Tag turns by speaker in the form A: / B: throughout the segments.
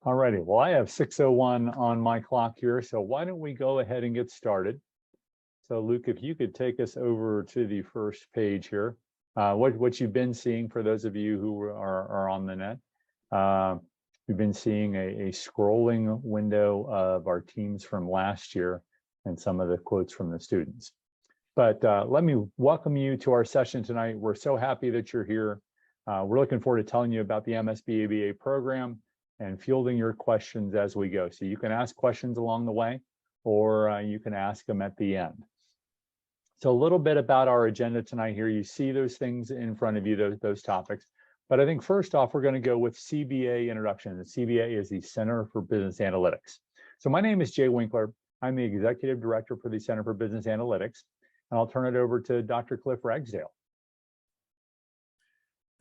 A: All righty, well, I have 6:01 on my clock here, so why don't we go ahead and get started? So Luke, if you could take us over to the first page here, what you've been seeing for those of you who are on the net. You've been seeing a scrolling window of our teams from last year and some of the quotes from the students. But let me welcome you to our session tonight. We're so happy that you're here. We're looking forward to telling you about the MSBA-BA program and fielding your questions as we go. So you can ask questions along the way, or you can ask them at the end. So a little bit about our agenda tonight here. You see those things in front of you, those topics. But I think first off, we're going to go with CBA introduction. The CBA is the Center for Business Analytics. So my name is Jay Winkler. I'm the Executive Director for the Center for Business Analytics. And I'll turn it over to Dr. Cliff Ragsdale.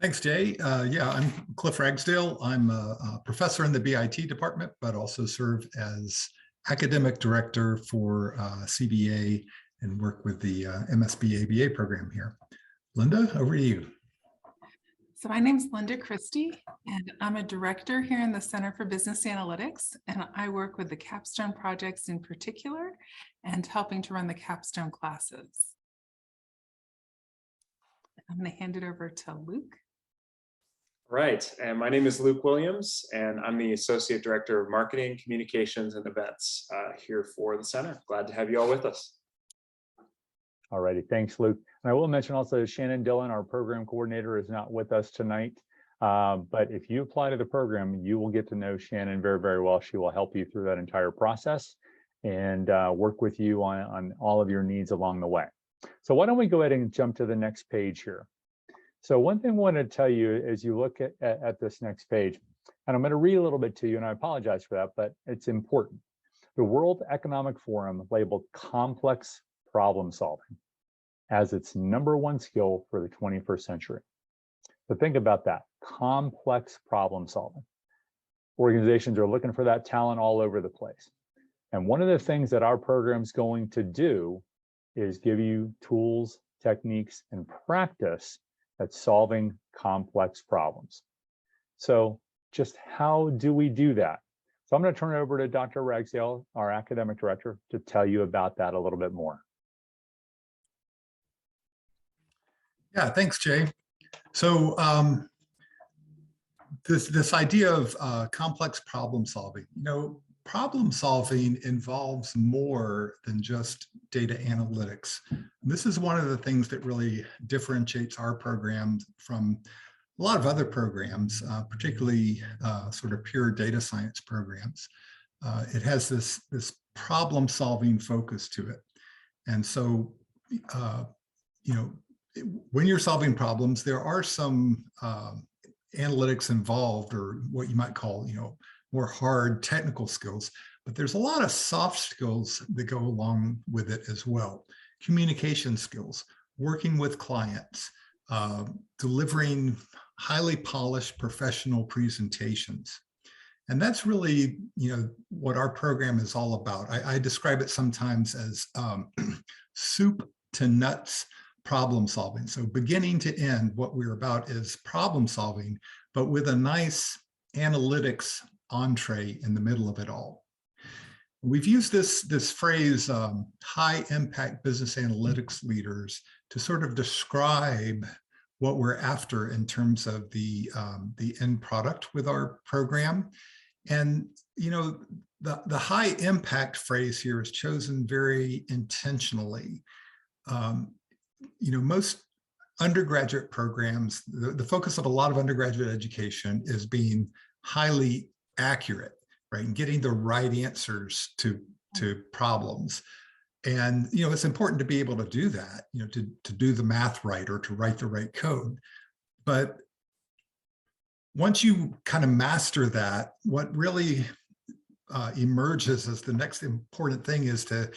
B: Thanks, Jay. I'm Cliff Ragsdale. I'm a professor in the BIT department, but also serve as academic director for CBA and work with the MSBA-BA program here. Linda, over to you.
C: So my name is Linda Christie, and I'm a director here in the Center for Business Analytics, and I work with the capstone projects in particular and helping to run the capstone classes. I'm going to hand it over to Luke.
D: Right, and my name is Luke Williams, and I'm the Associate Director of Marketing, Communications, and Events here for the Center. Glad to have you all with us.
A: All righty, thanks, Luke. And I will mention also Shannon Dillon, our program coordinator, is not with us tonight. But if you apply to the program, you will get to know Shannon very, very well. She will help you through that entire process and work with you on all of your needs along the way. So why don't we go ahead and jump to the next page here. So one thing I want to tell you as you look at this next page, and I'm going to read a little bit to you, and I apologize for that, but it's important. The World Economic Forum labeled complex problem solving as its #1 skill for the 21st century. So think about that, complex problem solving. Organizations are looking for that talent all over the place. And one of the things that our program's going to do is give you tools, techniques, and practice at solving complex problems. So just how do we do that? So I'm going to turn it over to Dr. Ragsdale, our academic director, to tell you about that a little bit more.
B: Yeah, thanks, Jay. So this idea of complex problem solving, problem solving involves more than just data analytics. And this is one of the things that really differentiates our program from a lot of other programs, particularly sort of pure data science programs. It has this problem solving focus to it. And so, when you're solving problems, there are some analytics involved, or what you might call, more hard technical skills, but there's a lot of soft skills that go along with it as well. Communication skills, working with clients, delivering highly polished professional presentations. And that's really, what our program is all about. I describe it sometimes as soup to nuts problem solving. So beginning to end, what we're about is problem solving, but with a nice analytics entree in the middle of it all. We've used this phrase, high impact business analytics leaders, to sort of describe what we're after in terms of the end product with our program. And, the high impact phrase here is chosen very intentionally. Most undergraduate programs, the focus of a lot of undergraduate education is being highly accurate, right? And getting the right answers to problems. And, it's important to be able to do that, to do the math right or to write the right code. But once you kind of master that, what really emerges as the next important thing is to,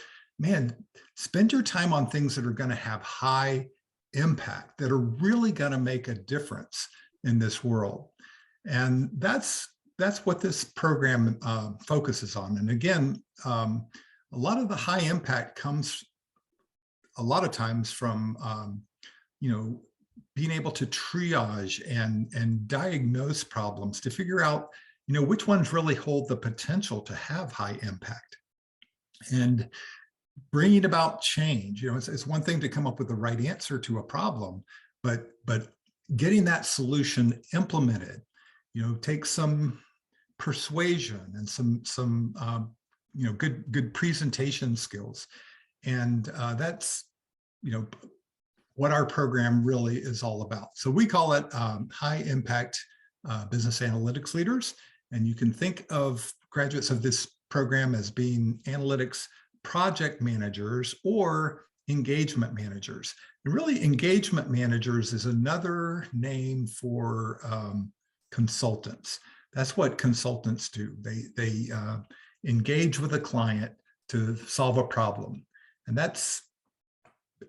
B: spend your time on things that are going to have high impact, that are really going to make a difference in this world. And that's what this program focuses on. And again, a lot of the high impact comes a lot of times from, being able to triage and diagnose problems to figure out, which ones really hold the potential to have high impact? And bringing about change, it's one thing to come up with the right answer to a problem, but getting that solution implemented, takes some persuasion and some good presentation skills. And that's, what our program really is all about. So we call it high impact business analytics leaders. And you can think of graduates of this program as being analytics project managers or engagement managers. And really, engagement managers is another name for consultants. That's what consultants do. They engage with a client to solve a problem. And that's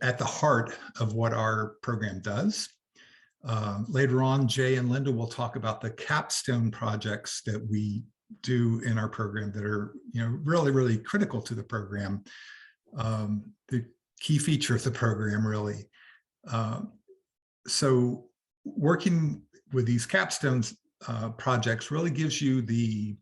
B: at the heart of what our program does. Later on, Jay and Linda will talk about the capstone projects that we do in our program that are, really, really critical to the program. The key feature of the program, really. So working with these capstones projects really gives you the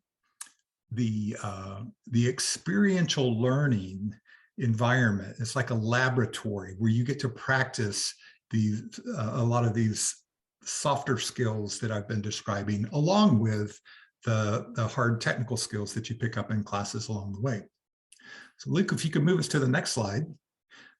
B: experiential learning environment. It's like a laboratory where you get to practice a lot of these softer skills that I've been describing, along with the hard technical skills that you pick up in classes along the way. So Luke, if you could move us to the next slide.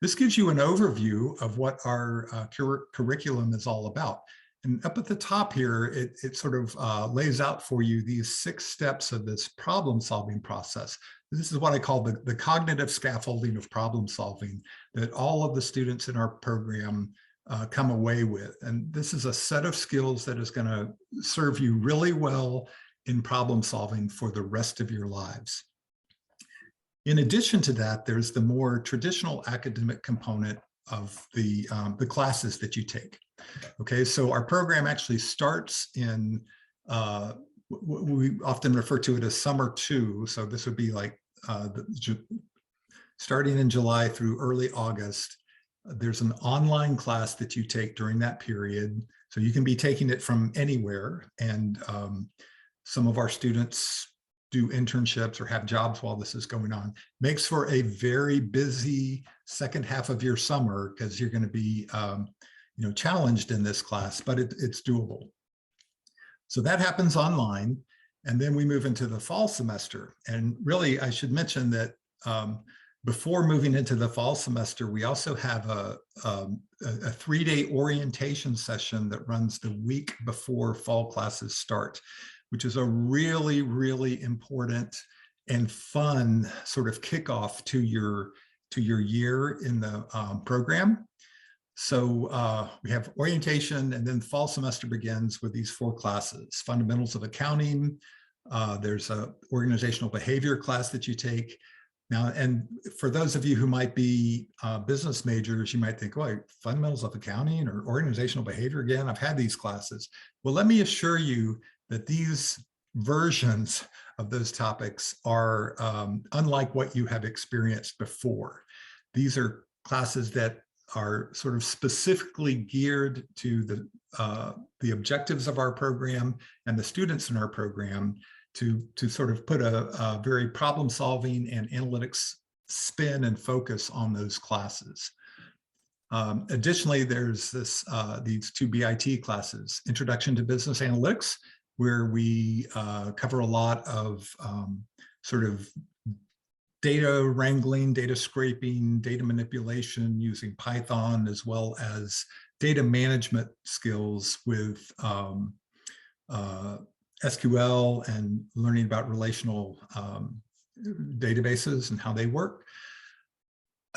B: This gives you an overview of what our curriculum is all about. And up at the top here, it sort of lays out for you these 6 steps of this problem-solving process. This is what I call the cognitive scaffolding of problem solving that all of the students in our program come away with. And this is a set of skills that is going to serve you really well in problem solving for the rest of your lives. In addition to that, there's the more traditional academic component of the classes that you take. Okay, so our program actually starts in, we often refer to it as summer 2. So this would be like starting in July through early August. There's an online class that you take during that period. So you can be taking it from anywhere. And some of our students do internships or have jobs while this is going on. Makes for a very busy second half of your summer because you're going to be challenged in this class, but it's doable. So that happens online. And then we move into the fall semester. And really, I should mention that before moving into the fall semester, we also have a 3-day orientation session that runs the week before fall classes start, which is a really, really important and fun sort of kickoff to your year in the program. So we have orientation, and then fall semester begins with these 4 classes: fundamentals of accounting. There's a organizational behavior class that you take. Now, and for those of you who might be business majors, you might think, "Oh, fundamentals of accounting or organizational behavior again? I've had these classes." Well, let me assure you that these versions of those topics are unlike what you have experienced before. These are classes that are sort of specifically geared to the objectives of our program and the students in our program to sort of put a very problem-solving and analytics spin and focus on those classes. Additionally, there's these 2 BIT classes: Introduction to Business Analytics, where we cover a lot of sort of data wrangling, data scraping, data manipulation using Python, as well as data management skills with SQL and learning about relational databases and how they work.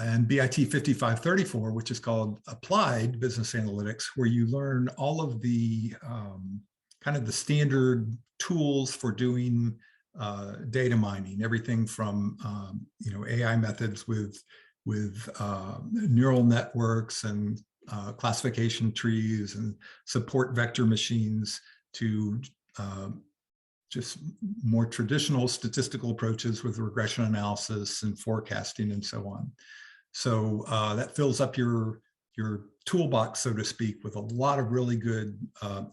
B: And BIT 5534, which is called Applied Business Analytics, where you learn all of the kind of the standard tools for doing data mining, everything from AI methods with neural networks and classification trees and support vector machines to just more traditional statistical approaches with regression analysis and forecasting and so on. So that fills up your toolbox, so to speak, with a lot of really good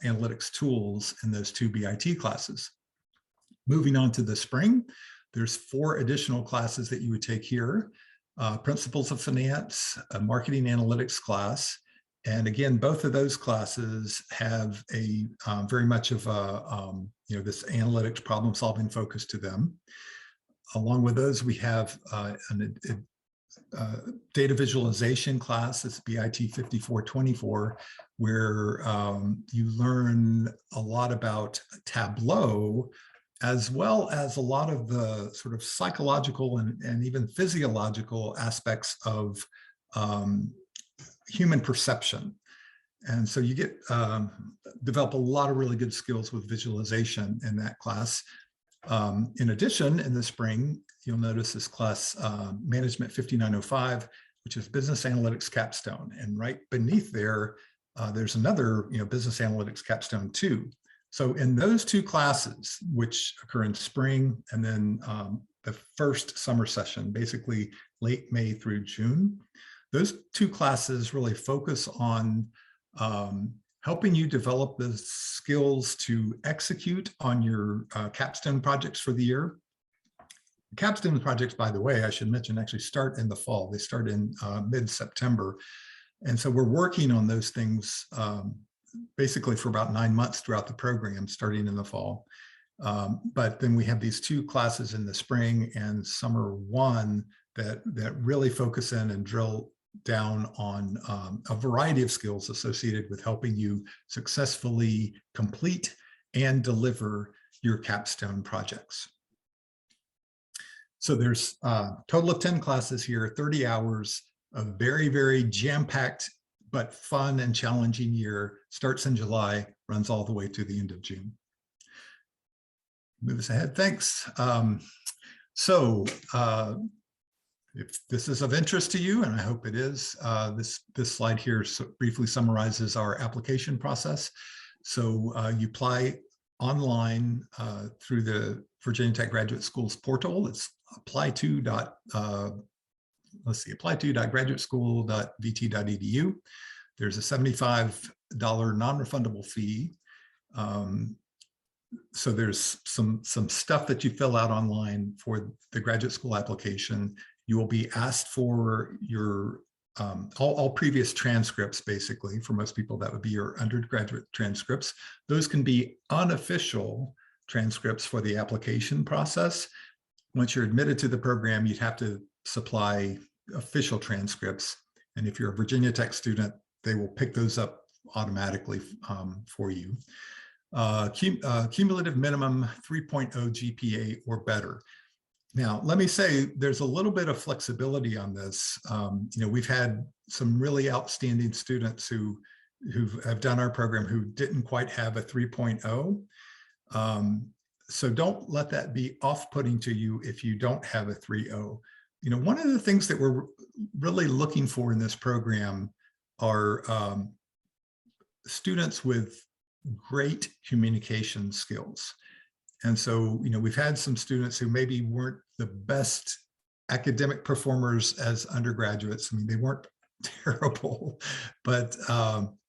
B: analytics tools in those 2 BIT classes. Moving on to the spring, there's 4 additional classes that you would take here. Principles of Finance, a Marketing Analytics class. And again, both of those classes have a very much of a, this analytics problem solving focus to them. Along with those, we have a data visualization class, it's BIT 5424, where you learn a lot about Tableau, as well as a lot of the sort of psychological and even physiological aspects of human perception. And so you get develop a lot of really good skills with visualization in that class. In addition, in the spring, you'll notice this class, Management 5905, which is Business Analytics Capstone. And right beneath there, there's another, Business Analytics Capstone 2. So in those 2 classes, which occur in spring and then the first summer session, basically late May through June, those 2 classes really focus on helping you develop the skills to execute on your capstone projects for the year. Capstone projects, by the way, I should mention, actually start in the fall. They start in mid-September. And so we're working on those things basically for about 9 months throughout the program, starting in the fall. But then we have these 2 classes in the spring and summer 1 that really focus in and drill down on a variety of skills associated with helping you successfully complete and deliver your capstone projects. So there's a total of 10 classes here, 30 hours of very, very jam-packed but fun and challenging year. Starts in July, runs all the way to the end of June. Move us ahead, thanks. If this is of interest to you, and I hope it is, this slide here briefly summarizes our application process. So you apply online through the Virginia Tech Graduate School's portal. It's apply2.graduateschool.vt.edu. There's a $75 non-refundable fee. So there's some stuff that you fill out online for the graduate school application. You will be asked for your all previous transcripts, basically. For most people, that would be your undergraduate transcripts. Those can be unofficial transcripts for the application process. Once you're admitted to the program, you'd have to supply official transcripts. And if you're a Virginia Tech student, they will pick those up automatically for you. Cumulative minimum 3.0 GPA or better. Now, let me say there's a little bit of flexibility on this. We've had some really outstanding students who have done our program who didn't quite have a 3.0. So don't let that be off-putting to you if you don't have a 3.0. One of the things that we're really looking for in this program are students with great communication skills. And so, we've had some students who maybe weren't the best academic performers as undergraduates. I mean, they weren't terrible, but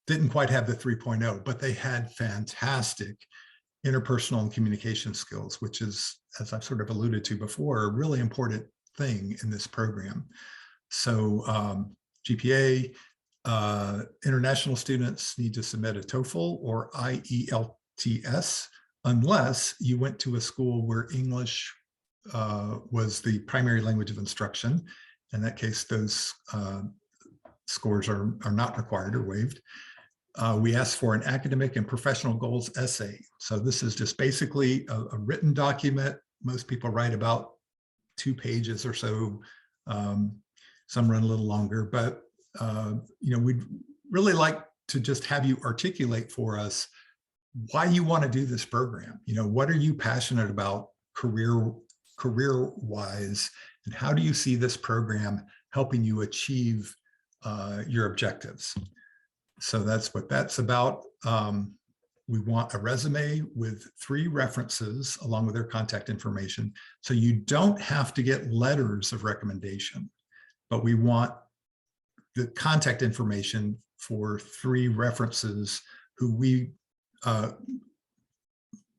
B: didn't quite have the 3.0, but they had fantastic interpersonal and communication skills, which is, as I've sort of alluded to before, a really important thing in this program. So GPA, international students need to submit a TOEFL or IELTS, unless you went to a school where English was the primary language of instruction. In that case, those scores are not required or waived. We asked for an academic and professional goals essay. So this is just basically a written document. Most people write about 2 pages or so. Some run a little longer, but we'd really like to just have you articulate for us why you want to do this program. What are you passionate about career-wise, and how do you see this program helping you achieve your objectives? So that's what that's about. We want a resume with 3 references along with their contact information. So you don't have to get letters of recommendation, but we want the contact information for 3 references who we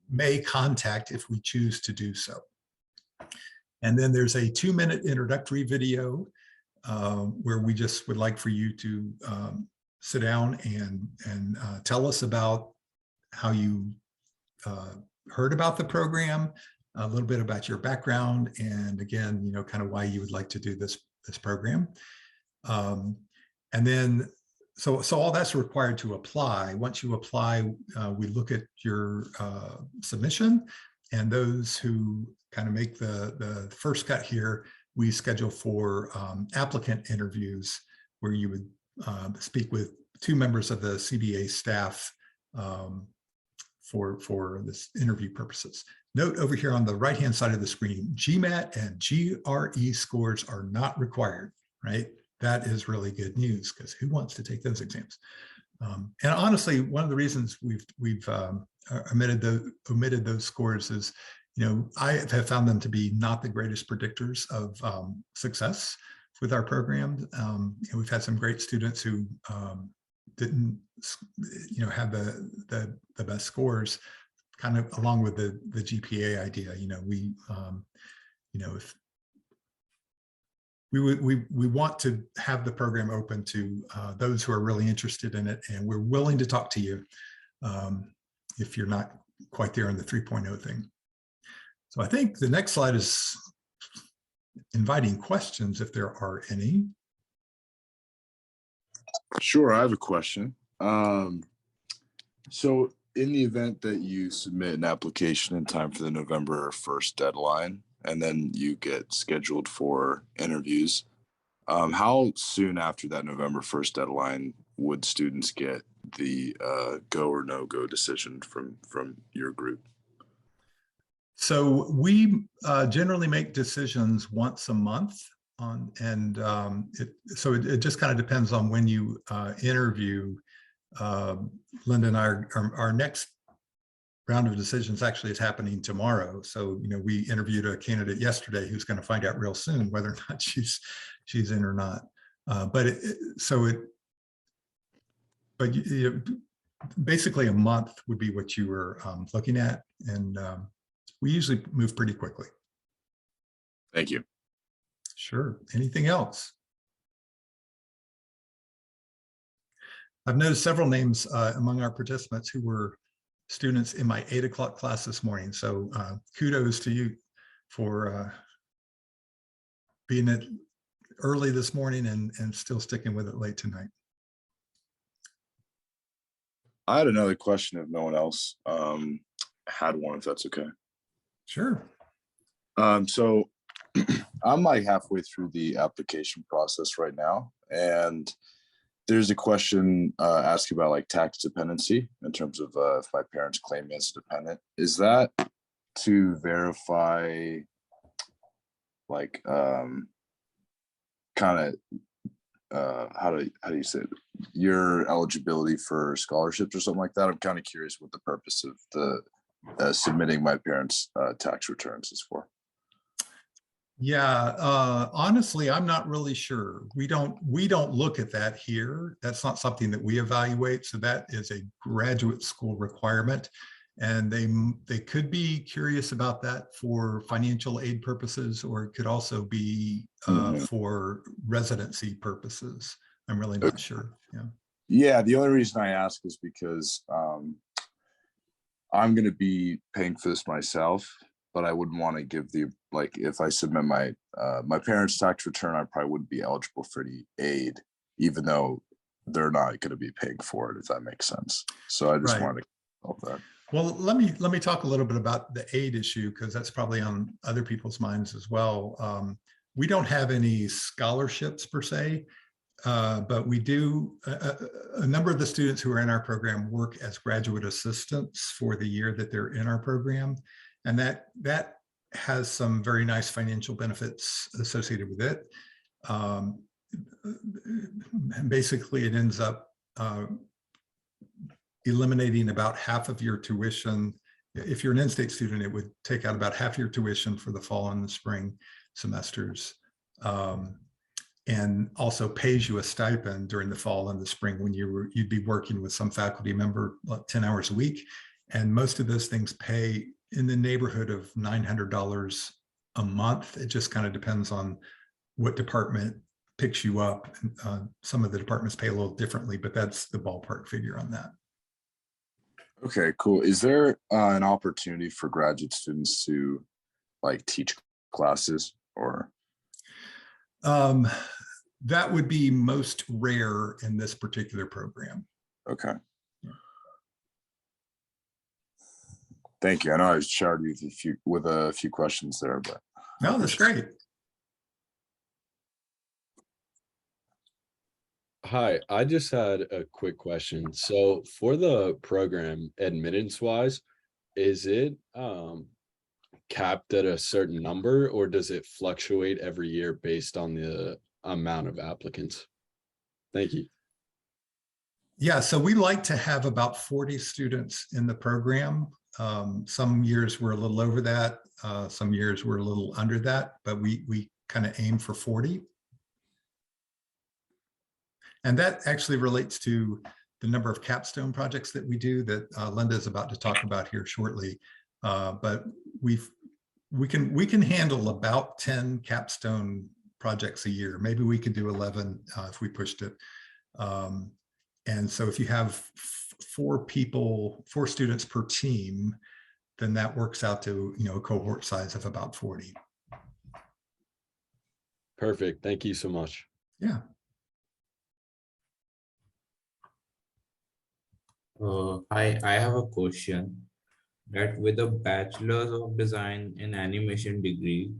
B: may contact if we choose to do so. And then there's a 2-minute introductory video where we just would like for you to sit down and tell us about how you heard about the program, a little bit about your background, and again, you know, kind of why you would like to do this program. And then, so all that's required to apply. Once you apply, we look at your submission, and those who kind of make the first cut here, we schedule for applicant interviews where you would speak with 2 members of the CBA staff for this interview purposes. Note over here on the right-hand side of the screen, GMAT and GRE scores are not required, right? That is really good news, because who wants to take those exams? And honestly, one of the reasons we've omitted those scores is, you know, I have found them to be not the greatest predictors of success with our program. And we've had some great students who didn't, you know, have the best scores, kind of along with the GPA idea. You know, we, you know, if we want to have the program open to those who are really interested in it, and we're willing to talk to you if you're not quite there in the 3.0 thing. So I think the next slide is inviting questions, if there are any.
E: Sure, I have a question. So in the event that you submit an application in time for the November 1st deadline, and then you get scheduled for interviews, how soon after that November 1st deadline would students get the go or no go decision from your group?
B: So we generally make decisions once a month on, and it just kind of depends on when you interview. Linda and I, our next round of decisions actually is happening tomorrow. So, you know, we interviewed a candidate yesterday who's going to find out real soon whether or not she's in or not. But you know, basically a month would be what you were looking at, and we usually move pretty quickly.
E: Thank you.
B: Sure. Anything else? I've noticed several names among our participants who were students in my 8 o'clock class this morning. So kudos to you for being it early this morning and still sticking with it late tonight.
E: I had another question if no one else had one, if that's okay.
B: Sure.
E: So I'm like halfway through the application process right now, and there's a question asking about like tax dependency in terms of if my parents claim me as a dependent. Is that to verify like kind of how do you say it? Your eligibility for scholarships or something like that? I'm kind of curious what the purpose of the submitting my parents' tax returns is for.
B: Yeah, honestly, I'm not really sure. We don't look at that here. That's not something that we evaluate. So that is a graduate school requirement. And they could be curious about that for financial aid purposes, or it could also be for residency purposes. I'm really not sure. Yeah.
E: Yeah, the only reason I ask is because I'm going to be paying for this myself, but I wouldn't want to give the, like, if I submit my my parents' tax return, I probably wouldn't be eligible for the aid, even though they're not going to be paying for it, if that makes sense. So I just wanted to help that.
B: Well, let me talk a little bit about the aid issue, because that's probably on other people's minds as well. We don't have any scholarships per se, but we do, a number of the students who are in our program work as graduate assistants for the year that they're in our program. And that has some very nice financial benefits associated with it. And basically, it ends up eliminating about half of your tuition. If you're an in-state student, it would take out about half your tuition for the fall and the spring semesters, and also pays you a stipend during the fall and the spring when you'd be working with some faculty member 10 hours a week. And most of those things pay in the neighborhood of $900 a month. It just kind of depends on what department picks you up. Some of the departments pay a little differently, but that's the ballpark figure on that.
E: Okay, cool. Is there an opportunity for graduate students to like teach classes or?
B: That would be most rare in this particular program.
E: Okay. Thank you. I know I shared with a few questions there, but
B: No, that's great.
F: Hi, I just had a quick question. So for the program admittance wise, is it capped at a certain number or does it fluctuate every year based on the amount of applicants? Thank you.
B: Yeah, so we like to have about 40 students in the program. Some years we're a little over that. Some years we're a little under that, but we kind of aim for 40. And that actually relates to the number of capstone projects that we do that Linda is about to talk about here shortly. But we can handle about 10 capstone projects a year. Maybe we could do 11 if we pushed it. And so if you have 4 students per team, then that works out to, a cohort size of about 40.
F: Perfect. Thank you so much.
B: Yeah.
G: I have a question that with a bachelor's of design in animation degree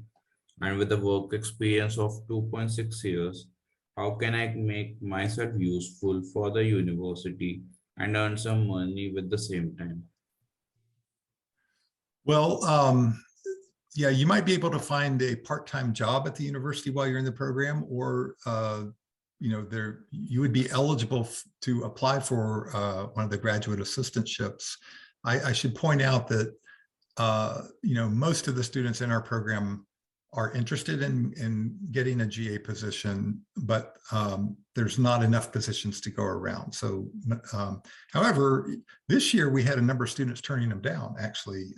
G: and with a work experience of 2.6 years, how can I make myself useful for the university and earn some money with the same time?
B: Well, yeah, you might be able to find a part-time job at the university while you're in the program, or you would be eligible to apply for one of the graduate assistantships. I should point out that most of the students in our program are interested in getting a GA position, but there's not enough positions to go around. So, however, this year we had a number of students turning them down, actually.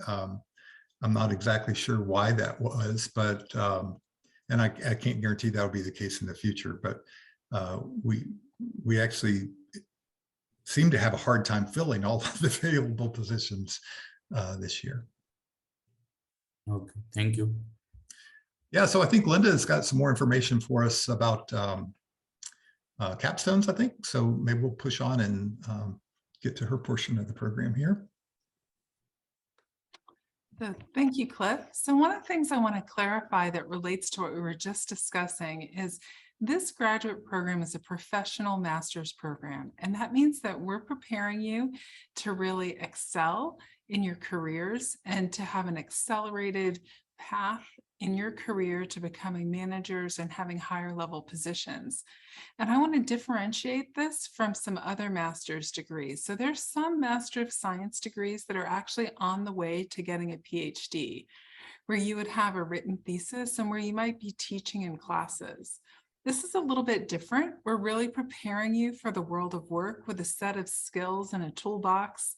B: I'm not exactly sure why that was, but, and I can't guarantee that'll be the case in the future, but we actually seem to have a hard time filling all of the available positions this year.
G: Okay, thank you.
B: Yeah, so I think Linda has got some more information for us about capstones, I think. So maybe we'll push on and get to her portion of the program here.
C: So thank you, Cliff. So one of the things I want to clarify that relates to what we were just discussing is this graduate program is a professional master's program. And that means that we're preparing you to really excel in your careers and to have an accelerated path in your career to becoming managers and having higher level positions. And I want to differentiate this from some other master's degrees. So there's some Master of Science degrees that are actually on the way to getting a PhD, where you would have a written thesis and where you might be teaching in classes. This is a little bit different. We're really preparing you for the world of work with a set of skills and a toolbox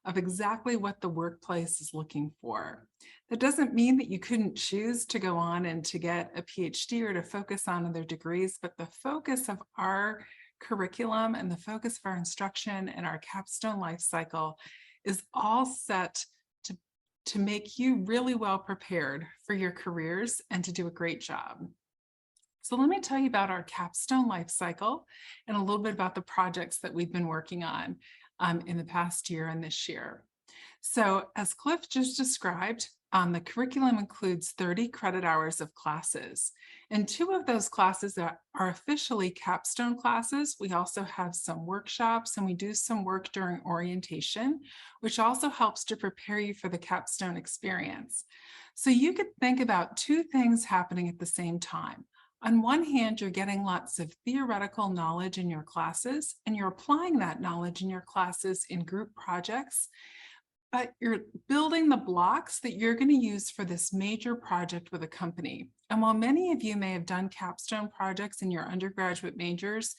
C: of exactly what the workplace is looking for. That doesn't mean that you couldn't choose to go on and to get a PhD or to focus on other degrees, but the focus of our curriculum and the focus of our instruction and our capstone life cycle is all set to make you really well prepared for your careers and to do a great job. So let me tell you about our capstone life cycle and a little bit about the projects that we've been working on in the past year and this year. So as Cliff just described, the curriculum includes 30 credit hours of classes, and 2 of those classes that are officially capstone classes. We also have some workshops and we do some work during orientation, which also helps to prepare you for the capstone experience. So you could think about 2 things happening at the same time. On one hand, you're getting lots of theoretical knowledge in your classes, and you're applying that knowledge in your classes in group projects, but you're building the blocks that you're going to use for this major project with a company. And while many of you may have done capstone projects in your undergraduate majors,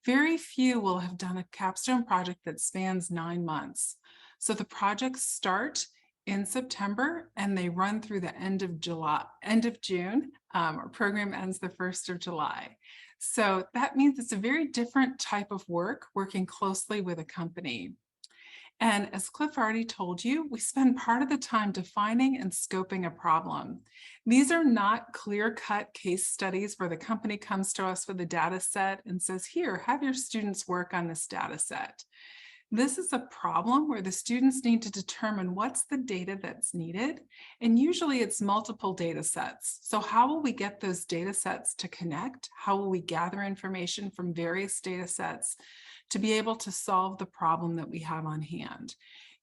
C: very few will have done a capstone project that spans 9 months. So the projects start in September and they run through the end of June. Our program ends the 1st of July. So that means it's a very different type of work, working closely with a company. And as Cliff already told you, we spend part of the time defining and scoping a problem. These are not clear-cut case studies where the company comes to us with a data set and says, here, have your students work on this data set. This is a problem where the students need to determine what's the data that's needed. And usually it's multiple data sets. So how will we get those data sets to connect? How will we gather information from various data sets to be able to solve the problem that we have on hand?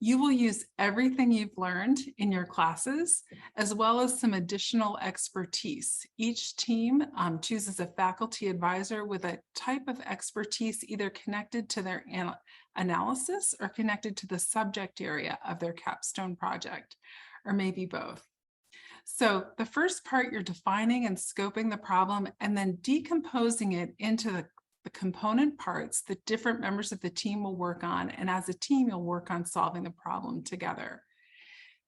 C: You will use everything you've learned in your classes, as well as some additional expertise. Each team chooses a faculty advisor with a type of expertise either connected to their analysis or connected to the subject area of their capstone project, or maybe both. So the first part, you're defining and scoping the problem and then decomposing it into the component parts that different members of the team will work on. And as a team, you'll work on solving the problem together.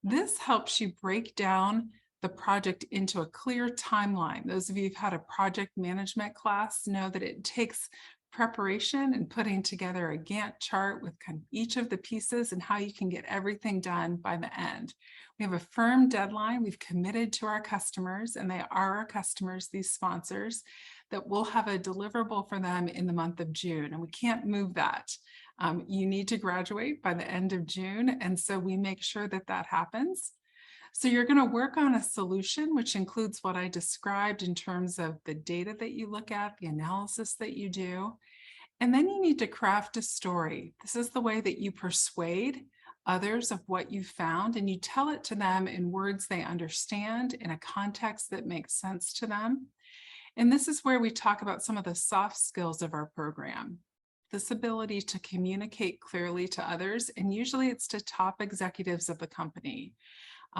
C: This helps you break down the project into a clear timeline. Those of you who've had a project management class know that it takes preparation and putting together a Gantt chart with kind of each of the pieces and how you can get everything done by the end. We have a firm deadline we've committed to our customers, and they are our customers, these sponsors, that we'll have a deliverable for them in the month of June, and we can't move that. You need to graduate by the end of June, and so we make sure that that happens. So you're going to work on a solution, which includes what I described in terms of the data that you look at, the analysis that you do, and then you need to craft a story. This is the way that you persuade others of what you found, and you tell it to them in words they understand, in a context that makes sense to them. And this is where we talk about some of the soft skills of our program. This ability to communicate clearly to others, and usually it's to top executives of the company.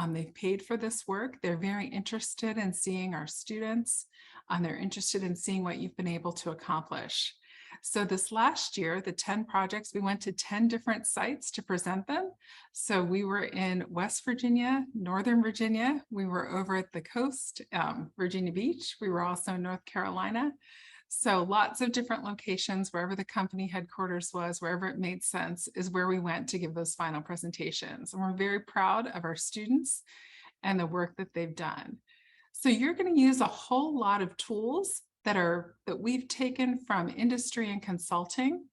C: They've paid for this work. They're very interested in seeing our students. They're interested in seeing what you've been able to accomplish. So this last year, the 10 projects, we went to 10 different sites to present them. So we were in West Virginia, Northern Virginia. We were over at the coast, Virginia Beach. We were also in North Carolina. So lots of different locations, wherever the company headquarters was, wherever it made sense, is where we went to give those final presentations. And we're very proud of our students and the work that they've done. So you're going to use a whole lot of tools that we've taken from industry and consulting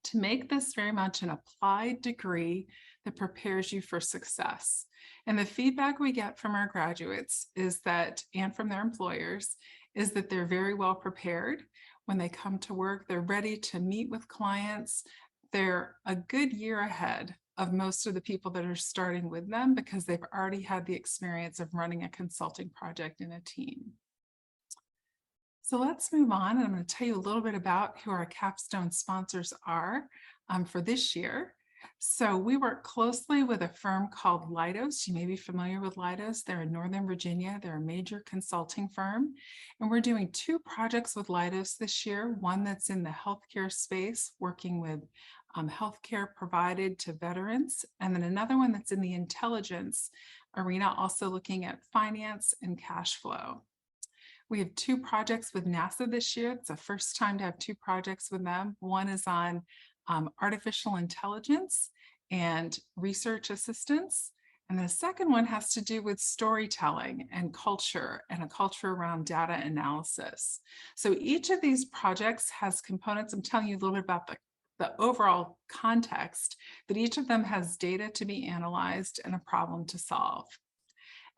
C: to make this very much an applied degree that prepares you for success. And the feedback we get from our graduates is that, and from their employers, is that they're very well prepared when they come to work. They're ready to meet with clients. They're a good year ahead of most of the people that are starting with them because they've already had the experience of running a consulting project in a team. So let's move on, and I'm going to tell you a little bit about who our capstone sponsors are for this year. So we work closely with a firm called Leidos. You may be familiar with Leidos. They're in Northern Virginia. They're a major consulting firm. And we're doing 2 projects with Leidos this year. One that's in the healthcare space, working with healthcare provided to veterans. And then another one that's in the intelligence arena, also looking at finance and cash flow. We have 2 projects with NASA this year. It's the first time to have 2 projects with them. One is on artificial intelligence and research assistance. And the second one has to do with storytelling and a culture around data analysis. So each of these projects has components. I'm telling you a little bit about the overall context, but each of them has data to be analyzed and a problem to solve.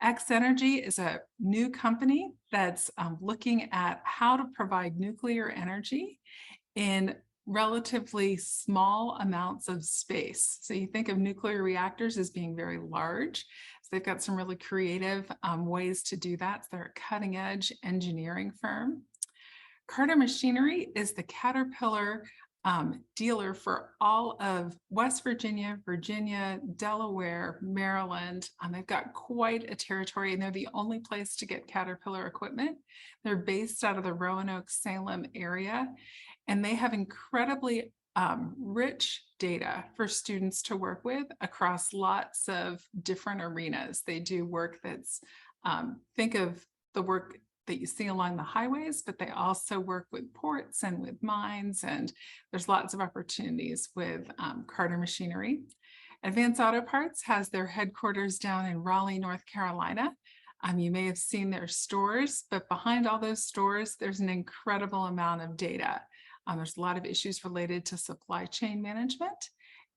C: X Energy is a new company that's looking at how to provide nuclear energy in relatively small amounts of space. So you think of nuclear reactors as being very large. So they've got some really creative ways to do that. So they're a cutting edge engineering firm. Carter Machinery is the Caterpillar dealer for all of West Virginia, Virginia, Delaware, Maryland. They've got quite a territory, and they're the only place to get Caterpillar equipment. They're based out of the Roanoke, Salem area, and they have incredibly rich data for students to work with across lots of different arenas. They do work that's, think of the work that you see along the highways, but they also work with ports and with mines, and there's lots of opportunities with Carter Machinery. Advanced Auto Parts has their headquarters down in Raleigh, North Carolina. You may have seen their stores, but behind all those stores, there's an incredible amount of data. There's a lot of issues related to supply chain management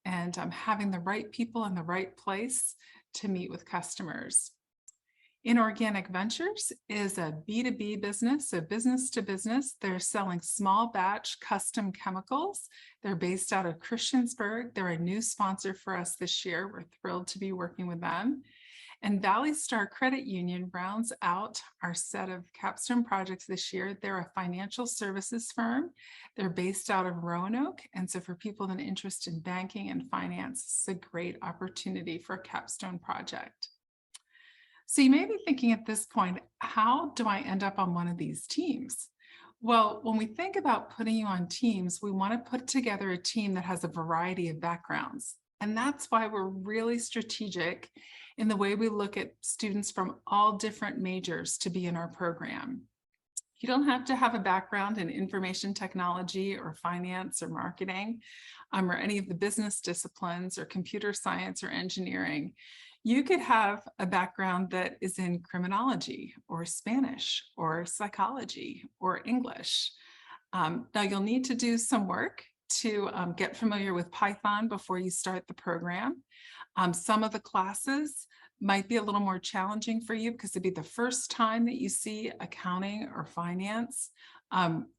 C: and having the right people in the right place to meet with customers. Inorganic Ventures is a B2B business, so business to business. They're selling small batch custom chemicals. They're based out of Christiansburg. They're a new sponsor for us this year. We're thrilled to be working with them. And Valley Star Credit Union rounds out our set of capstone projects this year. They're a financial services firm. They're based out of Roanoke. And so for people with an interest in banking and finance, it's a great opportunity for a capstone project. So you may be thinking at this point, how do I end up on one of these teams? Well, when we think about putting you on teams, we want to put together a team that has a variety of backgrounds. And that's why we're really strategic in the way we look at students from all different majors to be in our program. You don't have to have a background in information technology or finance or marketing, or any of the business disciplines or computer science or engineering. You could have a background that is in criminology or Spanish or psychology or English. Now you'll need to do some work to get familiar with Python before you start the program. Some of the classes might be a little more challenging for you because it'd be the first time that you see accounting or finance,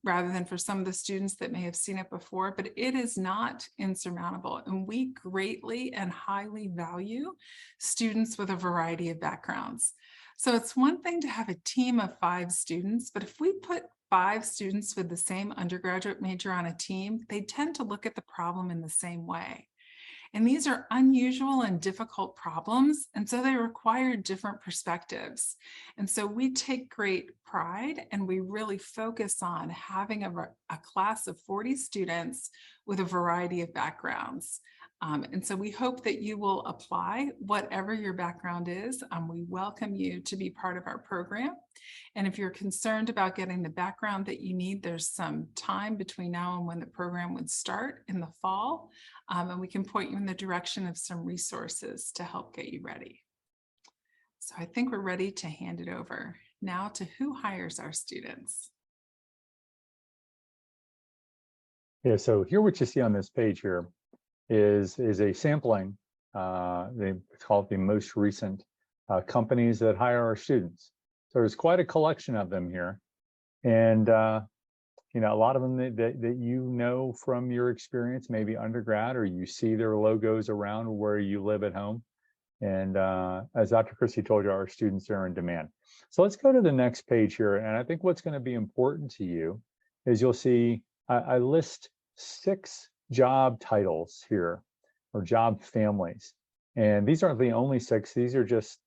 C: rather than for some of the students that may have seen it before, but it is not insurmountable. And we greatly and highly value students with a variety of backgrounds. So it's one thing to have a team of 5 students, but if we put 5 students with the same undergraduate major on a team, they tend to look at the problem in the same way. And these are unusual and difficult problems, and so they require different perspectives. And so we take great pride and we really focus on having a class of 40 students with a variety of backgrounds. And so we hope that you will apply whatever your background is. We welcome you to be part of our program. And if you're concerned about getting the background that you need, there's some time between now and when the program would start in the fall. And we can point you in the direction of some resources to help get you ready. So I think we're ready to hand it over now to who hires our students.
A: Yeah, so here what you see on this page here is a sampling. It's called the most recent companies that hire our students. So there's quite a collection of them here. And you know, a lot of them that you know from your experience, maybe undergrad, or you see their logos around where you live at home. And as Dr. Christie told you, our students are in demand. So let's go to the next page here. And I think what's going to be important to you is you'll see I list 6 job titles here, or job families. And these aren't the only 6. These are just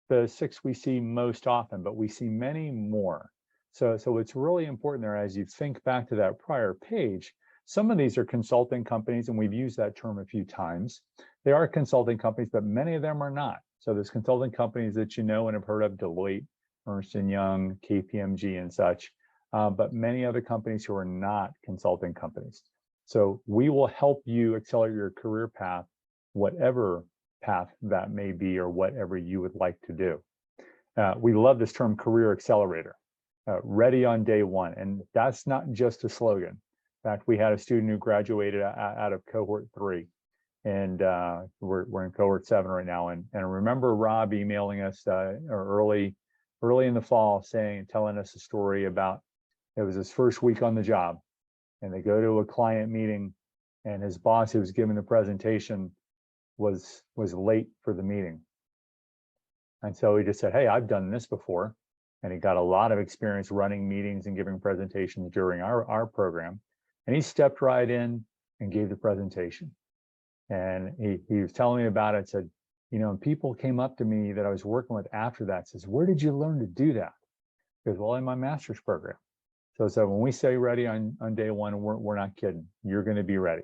A: the 6 we see most often, but we see many more. So it's really important there as you think back to that prior page. Some of these are consulting companies, and we've used that term a few times. They are consulting companies, but many of them are not. So there's consulting companies that you know and have heard of: Deloitte, Ernst & Young, KPMG, and such, but many other companies who are not consulting companies. So we will help you accelerate your career path, whatever path that may be or whatever you would like to do. We love this term, career accelerator, ready on day one. And that's not just a slogan. In fact, we had a student who graduated out of cohort 3, and we're in cohort 7 right now. And I remember Rob emailing us early in the fall telling us a story about, it was his first week on the job. And they go to a client meeting, and his boss, who was giving the presentation, was late for the meeting. And so he just said, "Hey, I've done this before." And he got a lot of experience running meetings and giving presentations during our program. And he stepped right in and gave the presentation. And he was telling me about it, said, you know, and people came up to me that I was working with after that, says, "Where did you learn to do that?" Because, well, in my master's program. So when we say ready on day one, we're not kidding. You're going to be ready.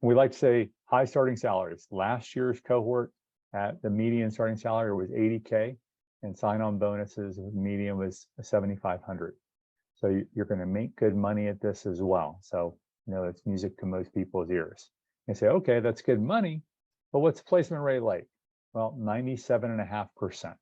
A: We like to say high starting salaries. Last year's cohort at the median starting salary was 80K, and sign-on bonuses, median was 7,500. So you're going to make good money at this as well. So, it's music to most people's ears. They say, okay, that's good money, but what's the placement rate like? Well, 97.5%.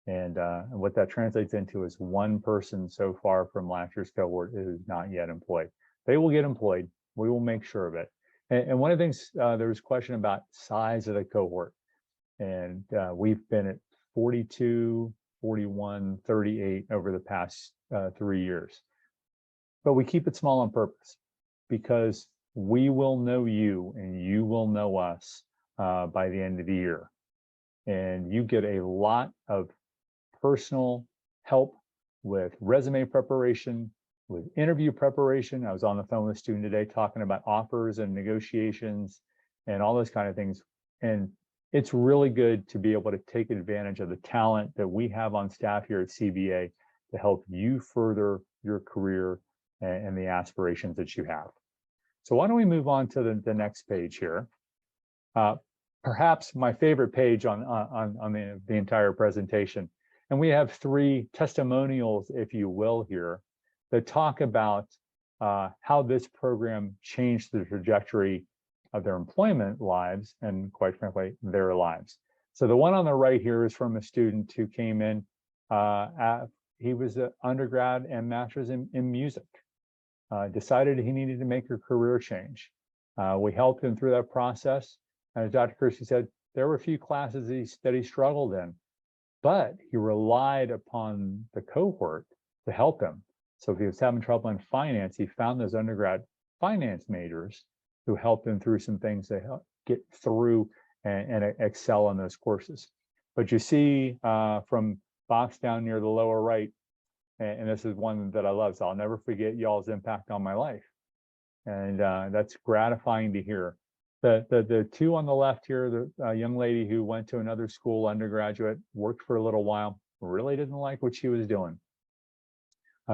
A: And what that translates into is one person so far from last year's cohort is not yet employed. They will get employed. We will make sure of it. And one of the things, there was a question about size of the cohort. And we've been at 42, 41, 38 over the past 3 years. But we keep it small on purpose because we will know you and you will know us by the end of the year. And you get a lot of personal help with resume preparation, with interview preparation. I was on the phone with a student today talking about offers and negotiations and all those kind of things. And it's really good to be able to take advantage of the talent that we have on staff here at CBA to help you further your career and the aspirations that you have. So why don't we move on to the next page here? Perhaps my favorite page on the entire presentation. And we have 3 testimonials, if you will, here that talk about how this program changed the trajectory of their employment lives and, quite frankly, their lives. So the one on the right here is from a student who came in. He was an undergrad and master's in music. Decided he needed to make a career change. We helped him through that process. And as Dr. Kersey said, there were a few classes that he struggled in, but he relied upon the cohort to help him. So if he was having trouble in finance, he found those undergrad finance majors who helped him through some things to help get through and excel in those courses. But you see from box down near the lower right, and this is one that I love, so I'll never forget y'all's impact on my life. And that's gratifying to hear. The 2 on the left here, the young lady who went to another school, undergraduate, worked for a little while, really didn't like what she was doing.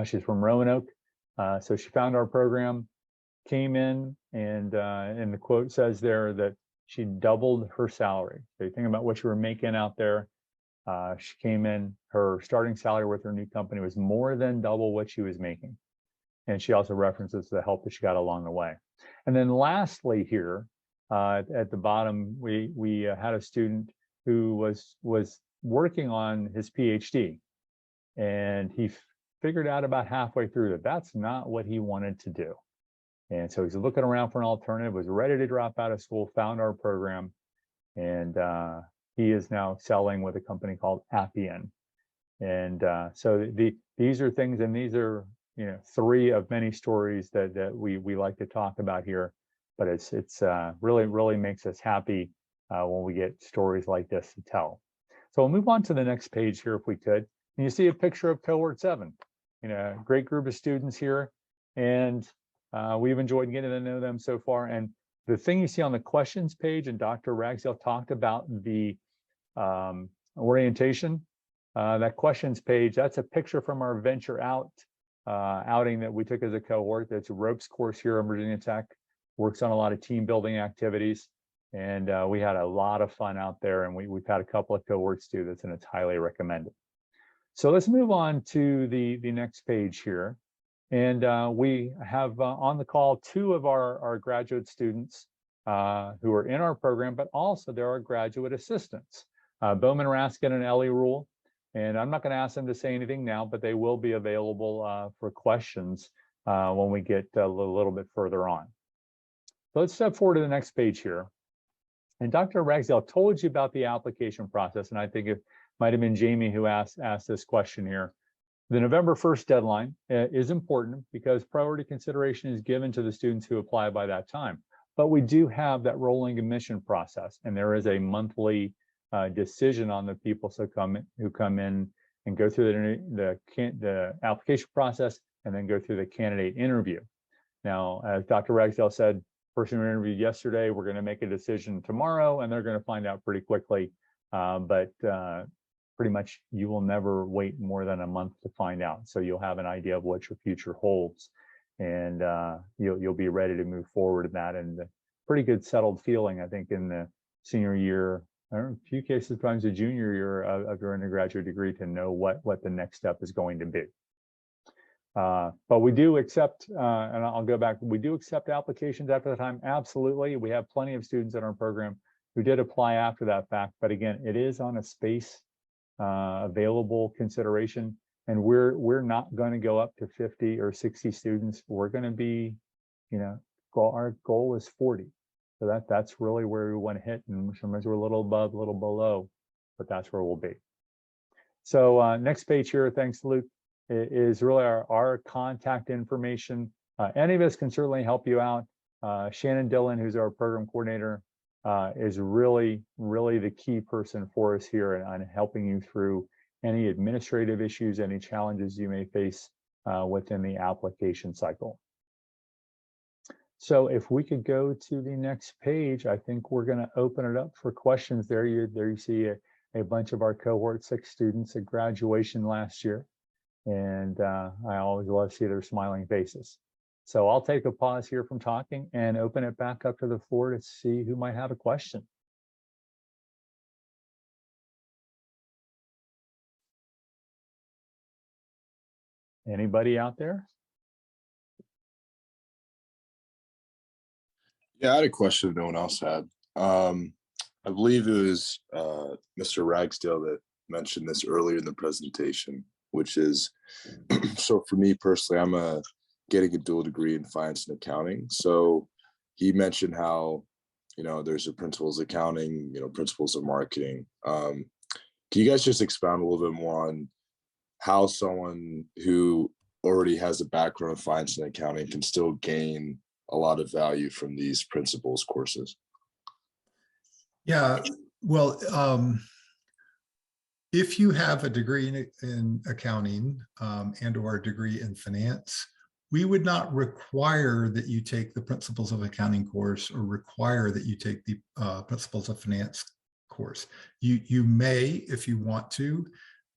A: She's from Roanoke, so she found our program, came in, and the quote says there that she doubled her salary. So you think about what you were making out there. She came in, her starting salary with her new company was more than double what she was making. And she also references the help that she got along the way. And then lastly here, at the bottom, we had a student who was working on his PhD, and he figured out about halfway through that that's not what he wanted to do. And so he's looking around for an alternative, was ready to drop out of school, found our program, and he is now selling with a company called Appian. And so these are things, and these are 3 of many stories that we like to talk about here. But it's really makes us happy when we get stories like this to tell. So we'll move on to the next page here if we could. And you see a picture of cohort 7. Great group of students here, and we've enjoyed getting to know them so far. And the thing you see on the questions page, and Dr. Ragsdale talked about the orientation, that questions page, that's a picture from our Venture Out outing that we took as a cohort. That's a ropes course here at Virginia Tech, works on a lot of team building activities. And we had a lot of fun out there, and we've had a couple of cohorts do this, and it's highly recommended. So let's move on to the next page here. And we have on the call 2 of our graduate students who are in our program, but also there are graduate assistants, Bowman Raskin and Ellie Rule. And I'm not going to ask them to say anything now, but they will be available for questions when we get a little bit further on. So let's step forward to the next page here. And Dr. Ragsdale told you about the application process, and I think it might have been Jamie who asked this question here. The November 1st deadline is important because priority consideration is given to the students who apply by that time. But we do have that rolling admission process, and there is a monthly decision on the people who come in and go through the application process and then go through the candidate interview. Now, as Dr. Ragsdale said, person who interviewed yesterday, we're going to make a decision tomorrow, and they're going to find out pretty quickly. But pretty much you will never wait more than a month to find out. So you'll have an idea of what your future holds, and you'll be ready to move forward in that. And the pretty good settled feeling, I think, in the senior year, or in a few cases, sometimes the junior year of your undergraduate degree to know what the next step is going to be. But we do accept, and I'll go back, we do accept applications after the time. Absolutely. We have plenty of students in our program who did apply after that fact. But again, it is on a space available consideration. And we're not going to go up to 50 or 60 students. We're going to be, our goal is 40. So that's really where we want to hit. And sometimes we're a little above, a little below, but that's where we'll be. So next page here, thanks, Luke, is really our contact information. Any of us can certainly help you out. Shannon Dillon, who's our program coordinator, is really the key person for us here on helping you through any administrative issues, any challenges you may face within the application cycle. So if we could go to the next page, I think we're going to open it up for questions. There you see a bunch of our cohort 6 students at graduation last year. And I always love to see their smiling faces. So I'll take a pause here from talking and open it back up to the floor to see who might have a question. Anybody out there?
E: Yeah, I had a question no one else had. I believe it was Mr. Ragsdale that mentioned this earlier in the presentation, which is, so for me personally, I'm getting a dual degree in finance and accounting. So he mentioned how, there's a principles of accounting, principles of marketing. Can you guys just expound a little bit more on how someone who already has a background in finance and accounting can still gain a lot of value from these principles courses?
B: Yeah, well, if you have a degree in accounting and or a degree in finance, we would not require that you take the principles of accounting course or require that you take the principles of finance course. You may if you want to,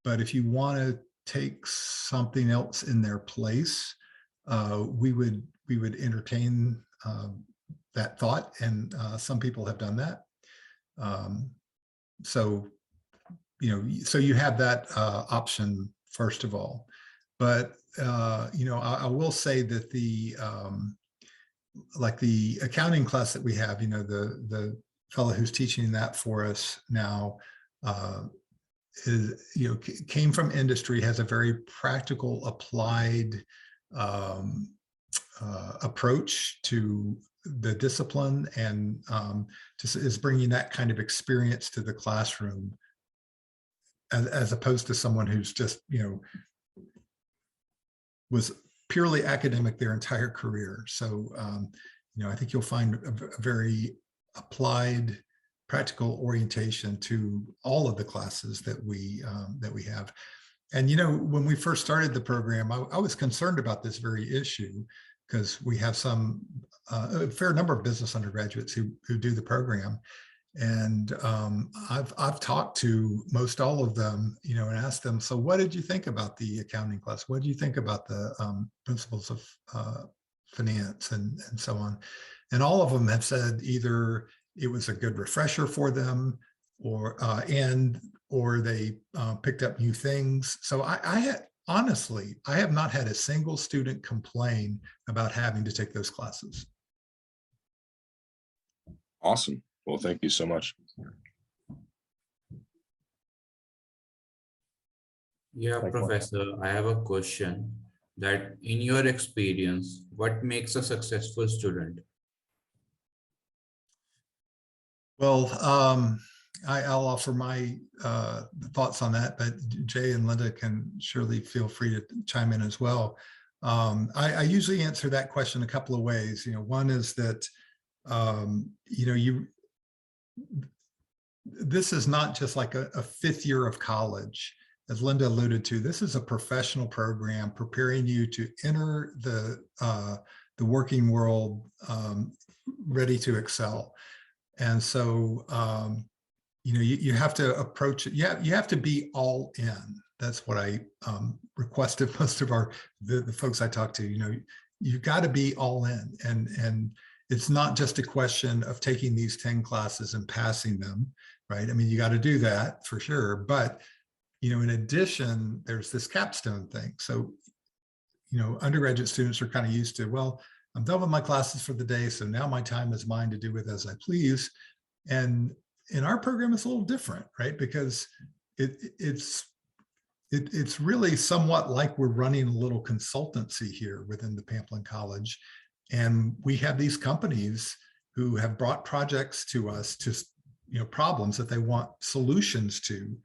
B: but if you want to take something else in their place, we would entertain that thought, and some people have done that. So you have that option first of all. But I will say that the accounting class that we have, the fellow who's teaching that for us now came from industry, has a very practical, applied approach to the discipline, and just is bringing that kind of experience to the classroom, as opposed to someone who's just was purely academic their entire career. So I think you'll find a very applied, practical orientation to all of the classes that we have. And when we first started the program, I was concerned about this very issue, because we have a fair number of business undergraduates who do the program. And I've talked to most all of them, and asked them, so what did you think about the accounting class? What do you think about the principles of finance and so on? And all of them have said either it was a good refresher for them, or they picked up new things. So honestly, I have not had a single student complain about having to take those classes.
E: Awesome. Well, thank you so much.
G: Yeah, Professor, I have a question that in your experience, what makes a successful student?
B: Well, I'll offer my thoughts on that, but Jay and Linda can surely feel free to chime in as well. I usually answer that question a couple of ways. One is that, this is not just like a 5th year of college. As Linda alluded to, this is a professional program preparing you to enter the working world ready to excel. And so, you have to approach it. You have to be all in. That's what I request of most of the folks I talk to. You've got to be all in, and it's not just a question of taking these 10 classes and passing them, right? I mean, you got to do that for sure. But, in addition, there's this capstone thing. So, undergraduate students are kind of used to, well, I'm done with my classes for the day, so now my time is mine to do with as I please. And in our program, it's a little different, right? Because it's really somewhat like we're running a little consultancy here within the Pamplin College. And we have these companies who have brought projects to us, to problems that they want solutions to.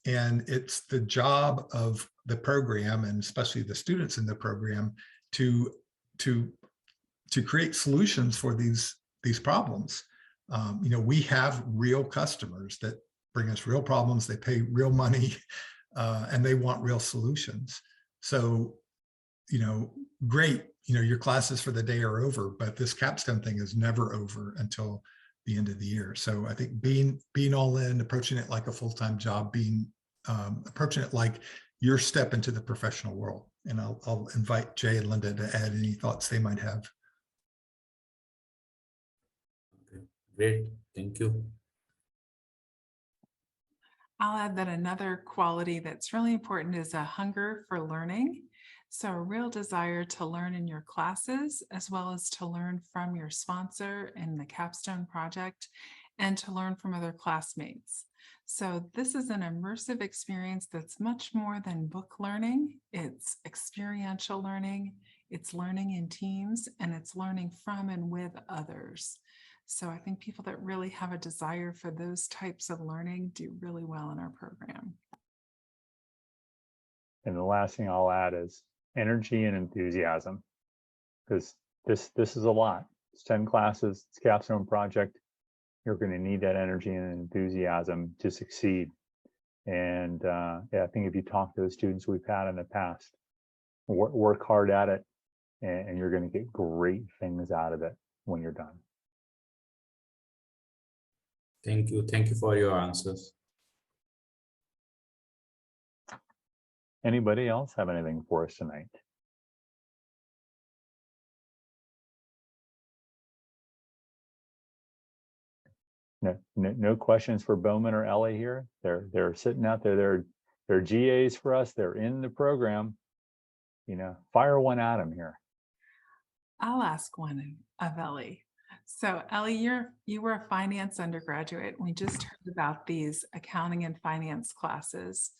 B: And it's the job of the program, and especially the students in the program, to create solutions for these problems. We have real customers that bring us real problems. They pay real money, and they want real solutions. So, great, your classes for the day are over, but this capstone thing is never over until the end of the year. So I think being all in, approaching it like a full-time job, approaching it like your step into the professional world. And I'll invite Jay and Linda to add any thoughts they might have.
G: Okay, great, thank you.
C: I'll add that another quality that's really important is a hunger for learning. So a real desire to learn in your classes, as well as to learn from your sponsor in the capstone project, and to learn from other classmates. So this is an immersive experience that's much more than book learning. It's experiential learning, it's learning in teams, and it's learning from and with others. So I think people that really have a desire for those types of learning do really well in our program.
A: And the last thing I'll add is energy and enthusiasm, because this is a lot. It's 10 classes, it's a capstone project. You're going to need that energy and enthusiasm to succeed. And yeah, I think if you talk to the students we've had in the past, work hard at it, and you're going to get great things out of it when you're done.
G: Thank you for your answers.
A: Anybody else have anything for us tonight? No questions for Bowman or Ellie here. They're sitting out there. They're GAs for us. They're in the program. Fire one at them here.
C: I'll ask one of Ellie. So Ellie, you were a finance undergraduate. We just heard about these accounting and finance classes.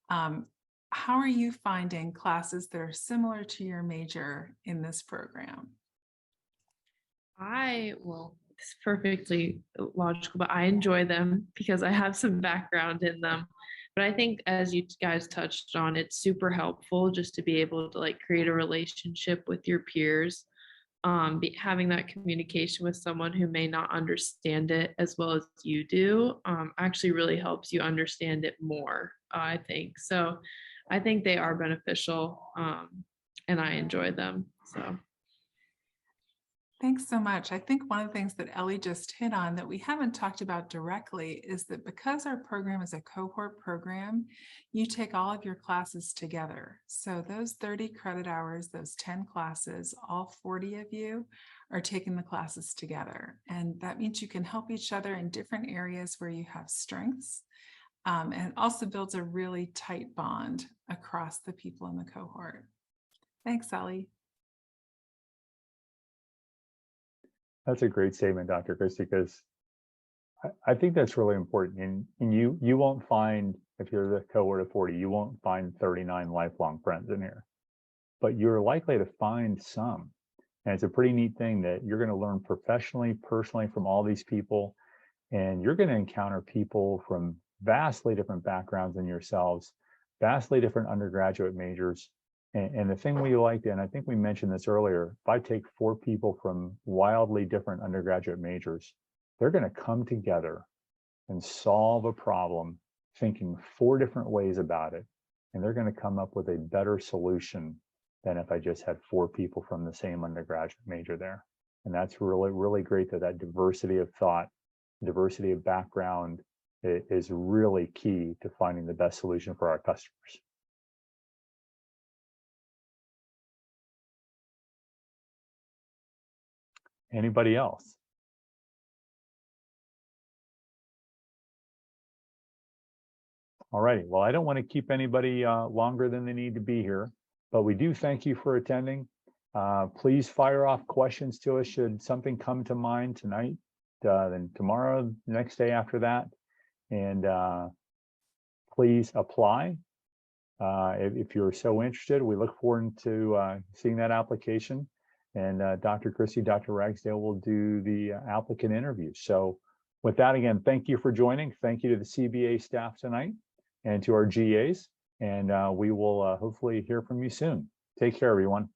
C: How are you finding classes that are similar to your major in this program?
H: It's perfectly logical, but I enjoy them because I have some background in them. But I think, as you guys touched on, it's super helpful just to be able to create a relationship with your peers. Having that communication with someone who may not understand it as well as you do actually really helps you understand it more, I think. So I think they are beneficial, and I enjoy them. So.
C: Thanks so much. I think one of the things that Ellie just hit on that we haven't talked about directly is that because our program is a cohort program, you take all of your classes together. So those 30 credit hours, those 10 classes, all 40 of you are taking the classes together. And that means you can help each other in different areas where you have strengths. And it also builds a really tight bond across the people in the cohort. Thanks, Ellie.
A: That's a great statement, Dr. Christie, because I think that's really important. And you won't find, if you're the cohort of 40, you won't find 39 lifelong friends in here, but you're likely to find some. And it's a pretty neat thing that you're going to learn professionally, personally from all these people. And you're going to encounter people from vastly different backgrounds than yourselves, vastly different undergraduate majors. And the thing we liked, and I think we mentioned this earlier, if I take 4 people from wildly different undergraduate majors, they're going to come together and solve a problem thinking 4 different ways about it. And they're going to come up with a better solution than if I just had 4 people from the same undergraduate major there. And that's really, really great that diversity of thought, diversity of background is really key to finding the best solution for our customers. Anybody else? All righty. Well, I don't want to keep anybody longer than they need to be here, but we do thank you for attending. Please fire off questions to us should something come to mind tonight, then tomorrow, the next day after that. And please apply. If you're so interested, we look forward to seeing that application. And Dr. Christie, Dr. Ragsdale will do the applicant interview. So with that, again, thank you for joining. Thank you to the CBA staff tonight and to our GAs. And we will hopefully hear from you soon. Take care, everyone.